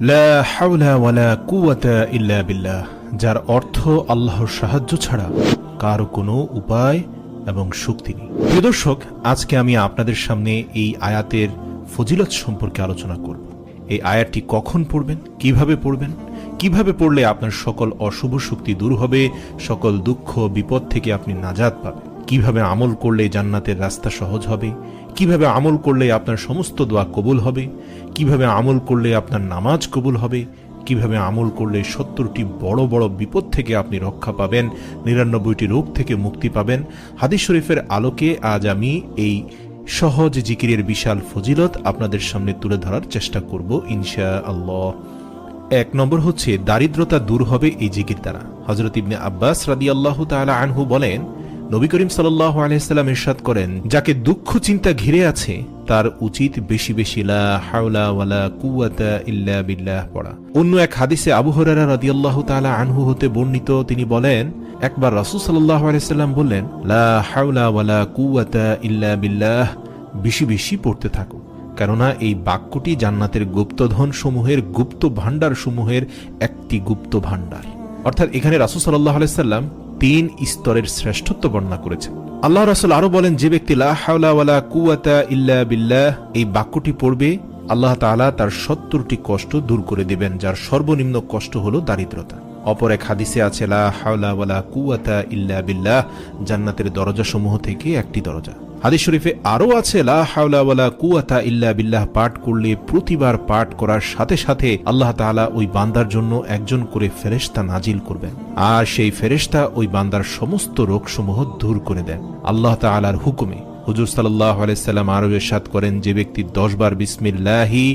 লা হাওলা ওয়ালা কুওয়াতা ইল্লা বিল্লাহ, যার অর্থ আল্লাহর সাহায্য ছাড়া কারো কোনো উপায় এবং শক্তি নেই। প্রিয় দর্শক, আজকে আমি আপনাদের সামনে এই আয়াতের ফজিলত সম্পর্কে আলোচনা করব। এই আয়াতটি কখন পড়বেন, কিভাবে পড়বেন, কিভাবে পড়লে আপনার সকল অশুভ শক্তি দূর হবে, সকল দুঃখ বিপদ থেকে আপনি নাজাত পাবেন, কিভাবে আমল করলে জান্নাতের রাস্তা সহজ হবে, কিভাবে আমল করলে আপনার সমস্ত দোয়া কবুল হবে, কিভাবে আমল করলে আপনার নামাজ কবুল হবে, কিভাবে আমল করলে 70টি বড় বড় বিপদ থেকে আপনি রক্ষা পাবেন, 99টি রোগ থেকে মুক্তি পাবেন। হাদিস শরীফের আলোকে আজ আমি এই সহজ জিকিরের বিশাল ফজিলত আপনাদের সামনে তুলে ধরার চেষ্টা করব ইনশাআল্লাহ। 1 নম্বর হচ্ছে দারিদ্রতা দূর হবে এই জিকির দ্বারা। হযরত ইবনে আব্বাস রাদিয়াল্লাহু তাআলা আনহু বলেন, নবী করিম সাল্লাল্লাহু আলাইহি সাল্লাম ইরশাদ করেন, যাকে দুঃখ চিন্তা ঘিরে আছে তার উচিত বেশি বেশি লা হাওলা ওয়ালা কুওয়াতা ইল্লা বিল্লাহ পড়া। অন্য এক হাদিসে আবু হুরায়রা রাদিয়াল্লাহু তাআলা আনহু হতে বর্ণিত, তিনি বলেন, একবার রাসূল সাল্লাল্লাহু আলাইহি সাল্লাম বললেন, লা হাওলা ওয়ালা কুওয়াতা ইল্লা বিল্লাহ, বেশি বেশি পড়তে থাকো, কেননা এই বাক্যটি জান্নাতের গুপ্তধন সমূহের, গুপ্ত ভান্ডার সমূহের একটি গুপ্ত ভান্ডার। অর্থাৎ এখানে রাসূল সাল্লাল্লাহু আলাইহি সাল্লাম 3 স্তরের শ্রেষ্ঠত্ব বর্ণনা করেছেন। আল্লাহ রাসূল আরো বলেন, যে ব্যক্তি লা হাওলা ওয়ালা কুওয়াতা ইল্লা বিল্লাহ এই বাক্যটি পড়বে, আল্লাহ তাআলা তার 70টি কষ্ট দূর করে দিবেন, যার সর্বনিম্ন কষ্ট হলো দারিদ্রতা। অপর এক হাদিসে আছে, লা হাওলা ওয়ালা কুওয়াতা ইল্লা বিল্লাহ জান্নাতের দরজা সমূহ থেকে একটি দরজা। হাদিস শরীফে আরো আছে, লা হাওলা ওয়ালা কুওয়াতা ইল্লা বিল্লাহ পাঠ করলে প্রতিবার পাঠ করার সাথে সাথে আল্লাহ তাআলা ওই বান্দার জন্য একজন করে ফেরেশতা নাজিল করবেন, আর সেই ফেরেশতা ওই বান্দার সমস্ত রোগসমূহ দূর করে দেন আল্লাহ তাআলার হুকুমে। হুজুর সাল্লাল্লাহু আলাইহি সাল্লাম আরো ইরশাদ করেন, যে ব্যক্তি 10 বার বিসমিল্লাহি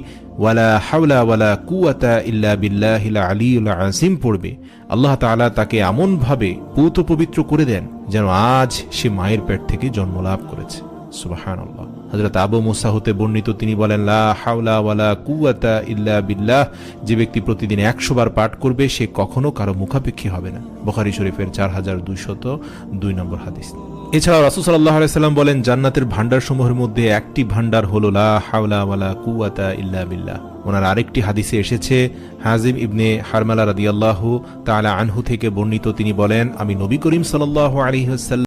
ওয়ালা হাওলা ওয়ালা কুওয়াতা ইল্লা বিল্লাহিল আলিয়্যিল আযীম পড়বে, আল্লাহ তাআলা তাকে এমন ভাবে পূত পবিত্র করে দেন যেন আজ সে মায়ের পেট থেকে জন্ম লাভ করেছে। সুবহানাল্লাহ। হযরত আবু মুসা হতে বর্ণিত, তিনি বলেন, লা হাওলা ওয়ালা কুওয়াতা ইল্লা বিল্লাহ, যে ব্যক্তি প্রতিদিন 100 বার পাঠ করবে সে কখনো কারো মুখাপেক্ষী হবে না। বুখারী শরীফের 4202 নম্বর হাদিস। এছাড়াও রাসূল সাল্লাল্লাহু আলাইহি সাল্লাম বলেন, জান্নাতের ভান্ডারসমূহের মধ্যে একটি ভান্ডার হলো লা হাওলা ওয়ালা কুওয়াতা ইল্লা বিল্লাহ। ওনার আরেকটি হাদিসে এসেছে, হাজিম ইবনে হারমালা রাদিয়াল্লাহু তাআলা আনহু থেকে বর্ণিত, তিনি বলেন, আমি নবী করিম সাল্লাল্লাহু আলাইহি ওয়াসাল্লাম